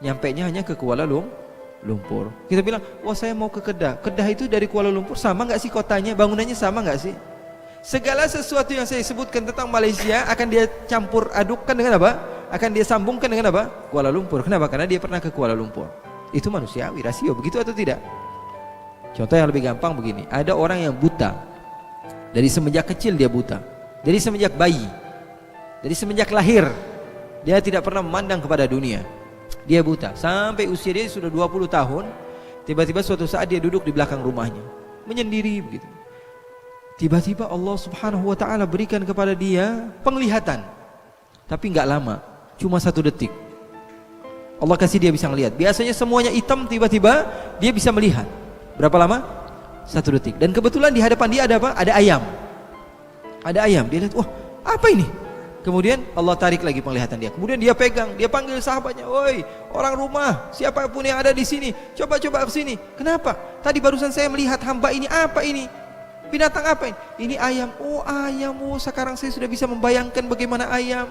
nyampainya hanya ke Kuala Lumpur. Kita bilang, wah saya mau ke Kedah. Kedah itu dari Kuala Lumpur, sama gak sih kotanya? Bangunannya sama gak sih? Segala sesuatu yang saya sebutkan tentang Malaysia akan dia campur adukkan dengan apa? Akan dia sambungkan dengan apa? Kuala Lumpur. Kenapa? Karena dia pernah ke Kuala Lumpur. Itu manusiawi, rasio, begitu atau tidak? Contoh yang lebih gampang begini. Ada orang yang buta. Dari semenjak kecil dia buta. Dari semenjak bayi Jadi semenjak lahir dia tidak pernah memandang kepada dunia. Dia buta sampai usia dia sudah 20 tahun. Tiba-tiba suatu saat dia duduk di belakang rumahnya menyendiri begitu. Tiba-tiba Allah Subhanahu wa taala berikan kepada dia penglihatan. Tapi enggak lama, cuma 1 detik. Allah kasih dia bisa melihat. Biasanya semuanya hitam, tiba-tiba dia bisa melihat. Berapa lama? 1 detik. Dan kebetulan di hadapan dia ada apa? Ada ayam. Ada ayam. Dia lihat, wah, apa ini? Kemudian Allah tarik lagi penglihatan dia. Kemudian dia pegang, dia panggil sahabatnya, "Woi, orang rumah, siapapun yang ada di sini, coba-coba ke sini." "Kenapa? Tadi barusan saya melihat hamba ini, apa ini? Binatang apa ini?" "Ini ayam." "Oh, ayam. Oh, sekarang saya sudah bisa membayangkan bagaimana ayam.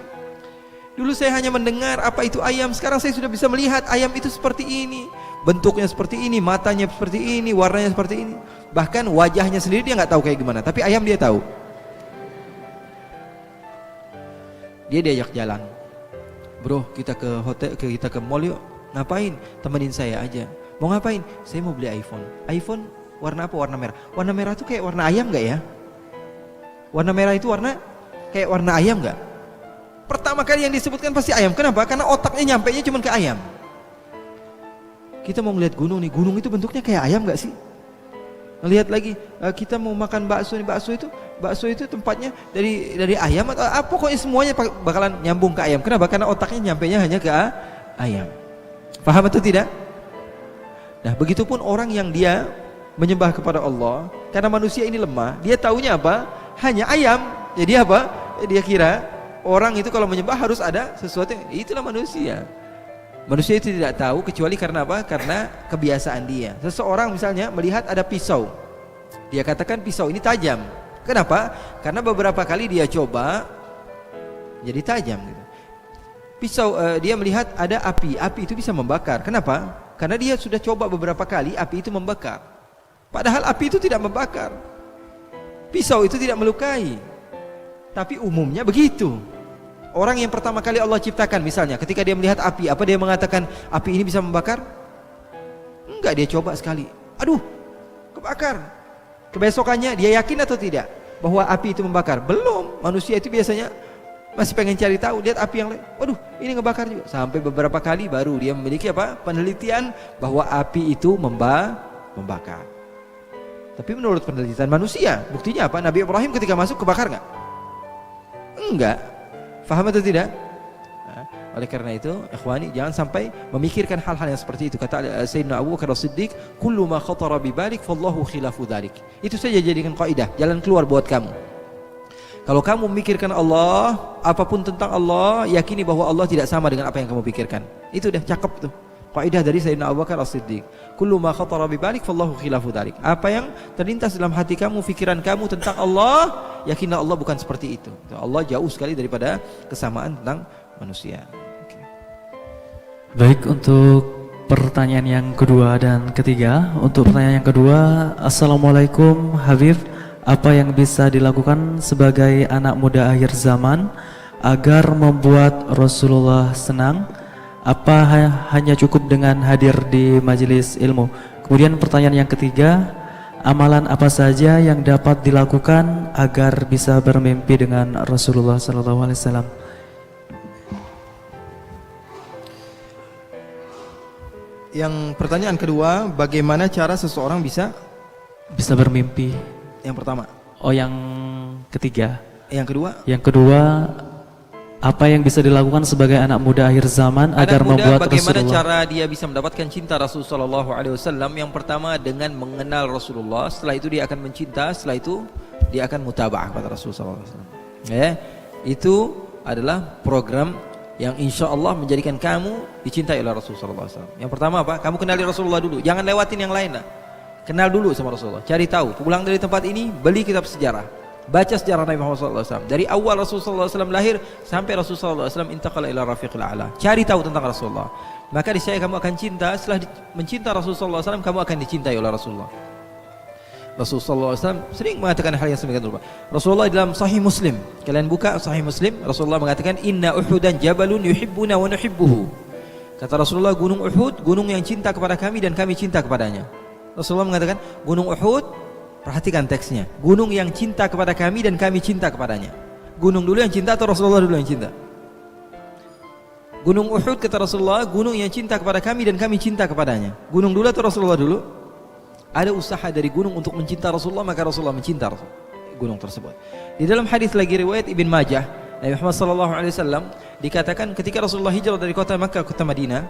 Dulu saya hanya mendengar apa itu ayam, sekarang saya sudah bisa melihat ayam itu seperti ini. Bentuknya seperti ini, matanya seperti ini, warnanya seperti ini. Bahkan wajahnya sendiri dia nggak tahu kayak gimana, tapi ayam dia tahu." Dia diajak jalan, "Bro, kita ke hotel, kita ke mall yuk." "Ngapain?" "Temenin saya aja." "Mau ngapain?" "Saya mau beli iPhone." "iPhone warna apa?" "Warna merah." "Warna merah itu kayak warna ayam nggak ya?" "Warna merah itu warna kayak warna ayam nggak?" Pertama kali yang disebutkan pasti ayam. Kenapa? Karena otaknya nyampainya cuma ke ayam. Kita mau ngeliat gunung nih, gunung itu bentuknya kayak ayam nggak sih? Ngelihat lagi, kita mau makan bakso nih, bakso itu tempatnya dari ayam atau apa? Pokoknya semuanya bakalan nyambung ke ayam. Kenapa? Karena otaknya nyampainya hanya ke ayam. Paham atau tidak? Nah, begitupun orang yang dia menyembah kepada Allah, karena manusia ini lemah, dia taunya apa? Hanya ayam. Jadi apa? Dia kira orang itu kalau menyembah harus ada sesuatu. Itulah manusia. Manusia itu tidak tahu kecuali karena apa? Karena kebiasaan dia. Seseorang misalnya melihat ada pisau, dia katakan pisau ini tajam. Kenapa? Karena beberapa kali dia coba jadi tajam gitu. Pisau, dia melihat ada api itu bisa membakar. Kenapa? Karena dia sudah coba beberapa kali api itu membakar. Padahal api itu tidak membakar, pisau itu tidak melukai. Tapi umumnya begitu. Orang yang pertama kali Allah ciptakan misalnya, ketika dia melihat api, apa dia mengatakan api ini bisa membakar? Enggak, dia coba sekali. Aduh, kebakar. Kebesokannya dia yakin atau tidak bahwa api itu membakar? Belum. Manusia itu biasanya masih pengen cari tahu, lihat api yang lain. Waduh, ini ngebakar juga. Sampai beberapa kali baru dia memiliki apa? Penelitian bahwa api itu membakar. Tapi menurut penelitian manusia, buktinya apa? Nabi Ibrahim ketika masuk kebakar nggak? Enggak. Faham atau tidak? Nah, oleh karena itu, ikhwani, jangan sampai memikirkan hal-hal yang seperti itu. Kata Sayyidina Abu Bakar As-Siddiq, "Kullu ma khatara bi balik fallahu khilafu dzalik." Itu saja jadikan kaidah, jalan keluar buat kamu. Kalau kamu memikirkan Allah, apapun tentang Allah, yakini bahwa Allah tidak sama dengan apa yang kamu pikirkan. Itu udah cakep tuh. Kaidah dari Sayyidina Abu Bakar As-Siddiq. Kullu ma khatara bi balik fallahu khilafu dzalik. Apa yang terlintas dalam hati kamu, pikiran kamu tentang Allah, yakinlah Allah bukan seperti itu. Allah jauh sekali daripada kesamaan tentang manusia. Okay. Baik, untuk pertanyaan yang kedua dan ketiga. Untuk pertanyaan yang kedua, Assalamualaikum Habib, apa yang bisa dilakukan sebagai anak muda akhir zaman agar membuat Rasulullah senang? Apa hanya cukup dengan hadir di majelis ilmu? Kemudian pertanyaan yang ketiga, amalan apa saja yang dapat dilakukan agar bisa bermimpi dengan Rasulullah SAW? Yang pertanyaan kedua, bagaimana cara seseorang bisa bermimpi? Yang pertama. Oh, yang ketiga. Yang kedua. Yang kedua, apa yang bisa dilakukan sebagai anak muda akhir zaman agar membuat bagaimana Rasulullah? cara dia bisa mendapatkan cinta Rasulullah SAW? Yang pertama dengan mengenal Rasulullah. Setelah itu dia akan mencinta. Setelah itu dia akan mutaba'ah kepada Rasulullah SAW. Ya, itu adalah program yang insya Allah menjadikan kamu dicintai oleh Rasulullah SAW. Yang pertama apa? Kamu kenali Rasulullah dulu. Jangan lewatin yang lain lah. Kenal dulu sama Rasulullah. Cari tahu. Pulang dari tempat ini, beli kitab sejarah. Baca sejarah Nabi Muhammad SAW dari awal Rasulullah SAW lahir sampai Rasulullah SAW intaqala ila rafiqil a'la. Cari tahu tentang Rasulullah, maka niscaya kamu akan cinta. Setelah mencinta Rasulullah SAW, kamu akan dicintai oleh Rasulullah. Rasulullah SAW sering mengatakan hal yang semikian rupa. Rasulullah dalam Sahih Muslim, kalian buka Sahih Muslim, Rasulullah mengatakan inna Uhudan jabalun yuhibbuna wa nuhibbuhu. Kata Rasulullah, gunung Uhud gunung yang cinta kepada kami dan kami cinta kepadanya. Rasulullah mengatakan gunung Uhud, perhatikan teksnya, gunung yang cinta kepada kami dan kami cinta kepadanya. Gunung dulu yang cinta atau Rasulullah dulu yang cinta? Gunung Uhud kata Rasulullah, gunung yang cinta kepada kami dan kami cinta kepadanya. Gunung dulu atau Rasulullah dulu? Ada usaha dari gunung untuk mencinta Rasulullah, maka Rasulullah mencinta gunung tersebut. Di dalam hadis lagi riwayat Ibn Majah, Nabi Muhammad SAW dikatakan ketika Rasulullah hijrah dari kota Makkah ke kota Madinah,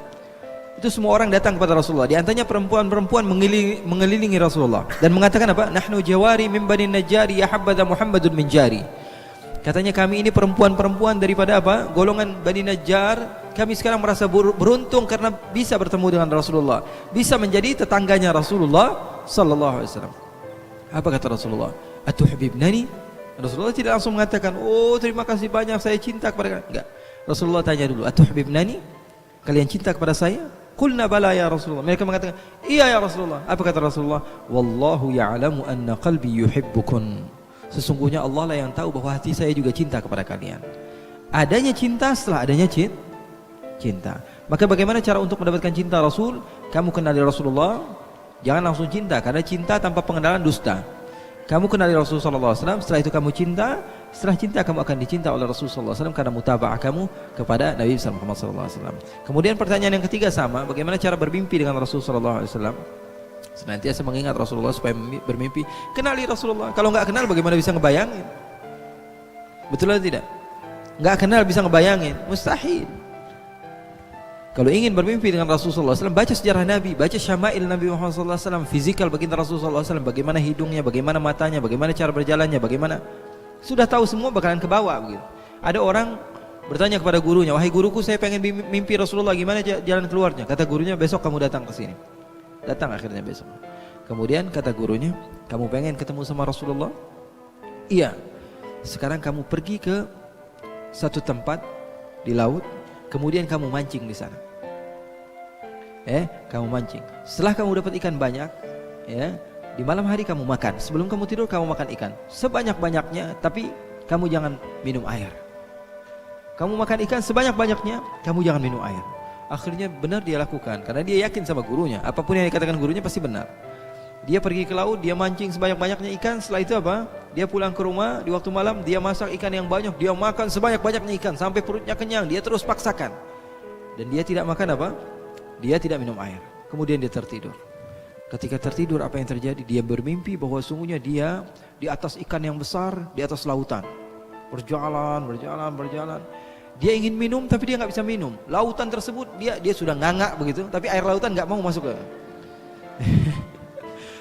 itu semua orang datang kepada Rasulullah. Di antaranya perempuan-perempuan mengelilingi Rasulullah dan mengatakan apa? Nahnu jawari min Bani Najjari ya habbadha Muhammadun min jari. Katanya kami ini perempuan-perempuan daripada apa? Golongan Bani Najjar. Kami sekarang merasa beruntung karena bisa bertemu dengan Rasulullah, bisa menjadi tetangganya Rasulullah sallallahu alaihi wasallam. Apa kata Rasulullah? Atuhibnani? Rasulullah tidak langsung mengatakan, "Oh, terima kasih banyak, saya cinta kepada kalian." Enggak. Rasulullah tanya dulu, "Atuhibnani? Kalian cinta kepada saya?" Qulna bala ya Rasulullah. Mereka mengatakan, "Iya ya Rasulullah." Apa kata Rasulullah? "Wallahu ya'lamu anna qalbi yuhibbukun." Sesungguhnya Allah lah yang tahu bahwa hati saya juga cinta kepada kalian. Adanya cinta setelah adanya cinta. Maka bagaimana cara untuk mendapatkan cinta Rasul? Kamu kenali Rasulullah, jangan langsung cinta, karena cinta tanpa pengenalan dusta. Kamu kenali Rasulullah SAW, setelah itu kamu cinta, setelah cinta kamu akan dicinta oleh Rasulullah SAW karena mutaba'ah kamu kepada Nabi Muhammad SAW. Kemudian pertanyaan yang ketiga sama, bagaimana cara bermimpi dengan Rasulullah SAW? Senantiasa mengingat Rasulullah supaya bermimpi. Kenali Rasulullah. Kalau nggak kenal bagaimana bisa ngebayangin? Betul atau tidak? Nggak kenal bisa ngebayangin, mustahil. Kalau ingin bermimpi dengan Rasulullah SAW, baca sejarah Nabi, baca syama'il Nabi Muhammad SAW, fizikal baginda Rasulullah SAW, bagaimana hidungnya, bagaimana matanya, bagaimana cara berjalannya, bagaimana, sudah tahu semua bakalan ke bawah begitu. Ada orang bertanya kepada gurunya, "Wahai guruku, saya pengen mimpi Rasulullah, gimana jalan keluarnya?" Kata gurunya, "Besok kamu datang ke sini." Datang akhirnya besok. Kemudian kata gurunya, "Kamu pengen ketemu sama Rasulullah?" "Iya." "Sekarang kamu pergi ke satu tempat di laut, kemudian kamu mancing di sana. Kamu mancing. Setelah kamu dapat ikan banyak, di malam hari kamu makan. Sebelum kamu tidur kamu makan ikan sebanyak-banyaknya, tapi kamu jangan minum air. Kamu makan ikan sebanyak-banyaknya, kamu jangan minum air." Akhirnya benar dia lakukan, karena dia yakin sama gurunya. Apapun yang dikatakan gurunya pasti benar. Dia pergi ke laut, dia mancing sebanyak-banyaknya ikan. Setelah itu apa? Dia pulang ke rumah di waktu malam, dia masak ikan yang banyak, dia makan sebanyak-banyaknya ikan sampai perutnya kenyang. Dia terus paksakan, dan dia tidak makan apa? Dia tidak minum air. Kemudian dia tertidur. Ketika tertidur, apa yang terjadi? Dia bermimpi bahwa sungguhnya dia di atas ikan yang besar, di atas lautan. Berjalan. Dia ingin minum tapi dia nggak bisa minum. Lautan tersebut dia sudah ngangak begitu, tapi air lautan nggak mau masuk ke.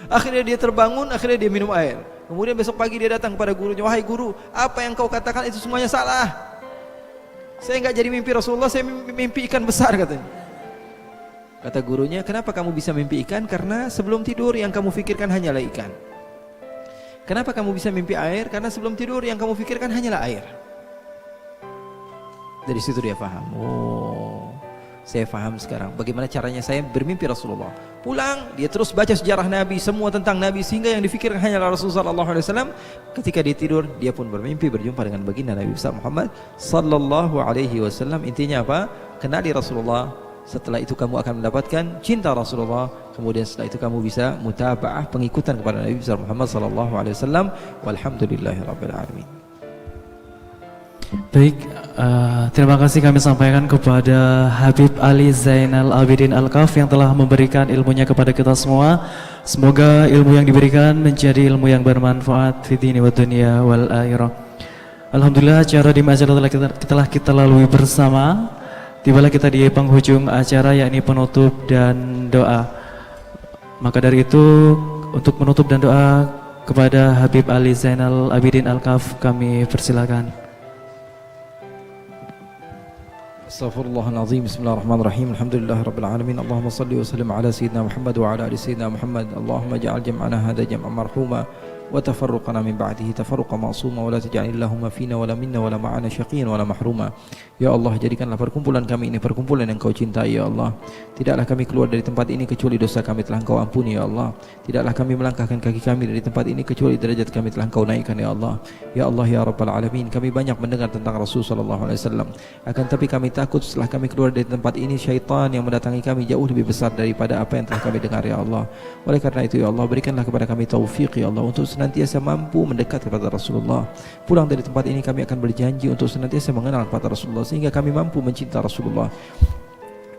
Akhirnya dia terbangun, akhirnya dia minum air. Kemudian besok pagi dia datang kepada gurunya, "Wahai guru, apa yang kau katakan itu semuanya salah. Saya nggak jadi mimpi Rasulullah, saya mimpi ikan besar," katanya. Kata gurunya, "Kenapa kamu bisa mimpi ikan? Karena sebelum tidur yang kamu pikirkan hanyalah ikan. Kenapa kamu bisa mimpi air? Karena sebelum tidur yang kamu pikirkan hanyalah air." Dari situ dia paham. Oh, saya paham sekarang bagaimana caranya saya bermimpi Rasulullah. Pulang, dia terus baca sejarah Nabi, semua tentang Nabi, sehingga yang difikirkan hanyalah Rasulullah SAW. Ketika dia tidur, dia pun bermimpi berjumpa dengan baginda Nabi besar Muhammad sallallahu alaihi wasallam. Intinya apa? Kenali Rasulullah. Setelah itu kamu akan mendapatkan cinta Rasulullah. Kemudian setelah itu kamu bisa mutaba'ah, pengikutan kepada Nabi besar Muhammad sallallahu alaihi wasallam. Walhamdulillahirabbil alamin. Baik, terima kasih kami sampaikan kepada Habib Ali Zainal Abidin Al-Kaf yang telah memberikan ilmunya kepada kita semua. Semoga ilmu yang diberikan menjadi ilmu yang bermanfaat fi dini wa dunya wal akhirah. Alhamdulillah, acara di majalah telah kita lalui bersama. Tibalah kita di penghujung acara, yakni penutup dan doa. Maka dari itu, untuk menutup dan doa kepada Habib Ali Zainal Abidin Al-Kaf kami persilakan. Astaghfirullahaladzim. Bismillahirrahmanirrahim. Alhamdulillahirabbil alamin. Allahumma salli wa sallim ala sayyidina Muhammad wa ala ali sayyidina Muhammad. Allahumma ja'al jam'ana hadha jam'an marhuma wa tafarruqana min ba'dihi tafarruqan ma'suma wa la taj'al illahumma fina wa la minna wa la ma'ana syaqiyan wa la mahruma. Ya Allah, jadikanlah perkumpulan kami ini perkumpulan yang Kau cintai ya Allah. Tidaklah kami keluar dari tempat ini kecuali dosa kami telah Engkau ampuni ya Allah. Tidaklah kami melangkahkan kaki kami dari tempat ini kecuali derajat kami telah Engkau naikkan ya Allah. Ya Allah ya Rabbal alamin, kami banyak mendengar tentang Rasul sallallahu alaihi wasallam. Akan tapi kami takut setelah kami keluar dari tempat ini, syaitan yang mendatangi kami jauh lebih besar daripada apa yang telah kami dengar ya Allah. Oleh karena itu ya Allah, berikanlah kepada kami taufik ya Allah untuk senantiasa mampu mendekat kepada Rasulullah. Pulang dari tempat ini kami akan berjanji untuk senantiasa mengenal kepada Rasulullah sehingga kami mampu mencinta Rasulullah.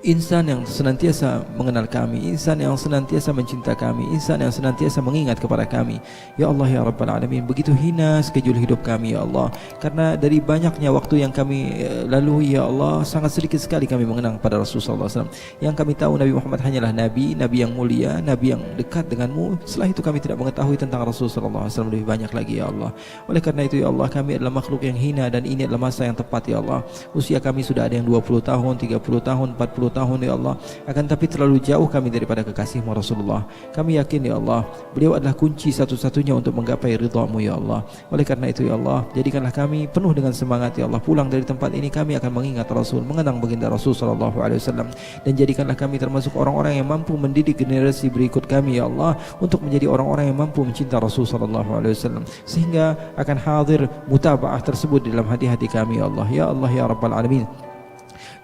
Insan yang senantiasa mengenal kami, insan yang senantiasa mencinta kami, insan yang senantiasa mengingat kepada kami. Ya Allah ya Rabbal Alamin, begitu hina schedule hidup kami ya Allah, karena dari banyaknya waktu yang kami lalui ya Allah, sangat sedikit sekali kami mengenang pada Rasulullah SAW. Yang kami tahu Nabi Muhammad hanyalah Nabi, Nabi yang mulia, Nabi yang dekat denganmu. Setelah itu kami tidak mengetahui tentang Rasulullah SAW lebih banyak lagi ya Allah. Oleh karena itu ya Allah, kami adalah makhluk yang hina dan ini adalah masa yang tepat ya Allah. Usia kami sudah ada yang 20 tahun, 30 tahun, 40 tahun ya Allah, akan tapi terlalu jauh kami daripada kekasihmu Rasulullah. Kami yakin ya Allah, beliau adalah kunci satu-satunya untuk menggapai ridhamu ya Allah. Oleh karena itu ya Allah, jadikanlah kami penuh dengan semangat ya Allah. Pulang dari tempat ini kami akan mengingat Rasul, mengenang baginda Rasul sallallahu alaihi wasallam, dan jadikanlah kami termasuk orang-orang yang mampu mendidik generasi berikut kami ya Allah untuk menjadi orang-orang yang mampu mencinta Rasul sallallahu alaihi wasallam, sehingga akan hadir mutabaah tersebut di dalam hati-hati kami ya Allah. Ya Allah ya Rabbal Alamin,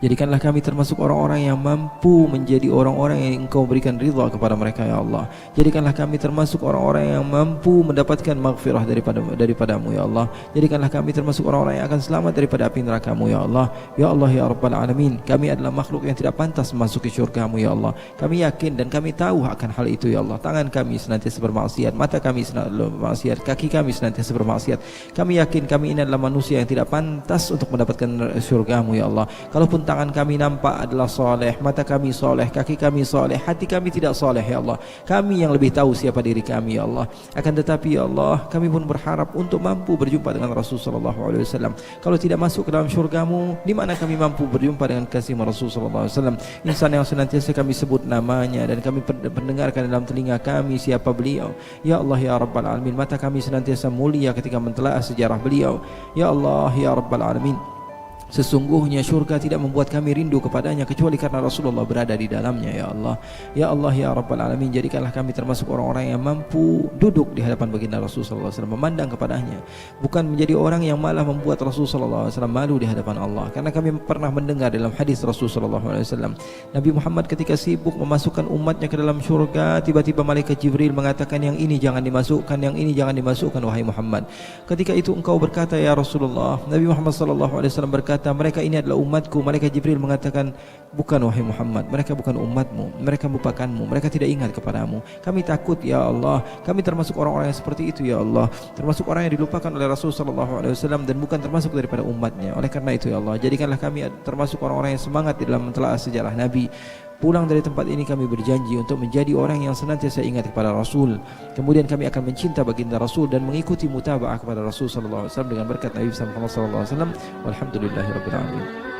jadikanlah kami termasuk orang-orang yang mampu menjadi orang-orang yang Engkau berikan ridha kepada mereka ya Allah. Jadikanlah kami termasuk orang-orang yang mampu mendapatkan maghfirah daripadamu ya Allah. Jadikanlah kami termasuk orang-orang yang akan selamat daripada api neraka-Mu ya Allah. Ya Allah ya Rabbal Alamin, kami adalah makhluk yang tidak pantas memasuki syurga-Mu ya Allah. Kami yakin dan kami tahu akan hal itu ya Allah. Tangan kami senantiasa bermaksiat, mata kami senantiasa bermaksiat, kaki kami senantiasa bermaksiat. Kami yakin kami ini adalah manusia yang tidak pantas untuk mendapatkan syurga-Mu ya Allah. Kalaupun tangan kami nampak adalah soleh, mata kami soleh, kaki kami soleh, hati kami tidak soleh ya Allah. Kami yang lebih tahu siapa diri kami ya Allah. Akan tetapi ya Allah, kami pun berharap untuk mampu berjumpa dengan Rasulullah SAW. Kalau tidak masuk ke dalam syurga-Mu, di mana kami mampu berjumpa dengan kasih-Mu Rasulullah SAW? Insan yang senantiasa kami sebut namanya dan kami pendengarkan dalam telinga kami siapa beliau. Ya Allah ya Rabbal Alamin, mata kami senantiasa mulia ketika mentelaah sejarah beliau. Ya Allah ya Rabbal Alamin, sesungguhnya syurga tidak membuat kami rindu kepadanya kecuali karena Rasulullah berada di dalamnya ya Allah. Ya Allah ya Rabbal Alamin, jadikanlah kami termasuk orang-orang yang mampu duduk di hadapan baginda Rasulullah SAW, memandang kepadanya, bukan menjadi orang yang malah membuat Rasulullah SAW malu di hadapan Allah. Karena kami pernah mendengar dalam hadis Rasulullah SAW, Nabi Muhammad ketika sibuk memasukkan umatnya ke dalam syurga, tiba-tiba malaikat Jibril mengatakan, yang ini jangan dimasukkan, yang ini jangan dimasukkan wahai Muhammad. Ketika itu engkau berkata ya Rasulullah, Nabi Muhammad SAW berkata, mereka ini adalah umatku. Malaikat Jibril mengatakan, bukan wahai Muhammad, mereka bukan umatmu, mereka merupakanmu, mereka tidak ingat kepadamu. Kami takut ya Allah, kami termasuk orang-orang yang seperti itu ya Allah, termasuk orang yang dilupakan oleh Rasulullah SAW dan bukan termasuk daripada umatnya. Oleh karena itu ya Allah, jadikanlah kami termasuk orang-orang yang semangat di dalam mentelaah sejarah Nabi. Pulang dari tempat ini kami berjanji untuk menjadi orang yang senantiasa ingat kepada Rasul. Kemudian kami akan mencinta baginda Rasul dan mengikuti mutabaah kepada Rasul sallallahu alaihi wasallam dengan berkat Nabi Muhammad sallallahu alaihi wasallam. Walhamdulillahirabbil alamin.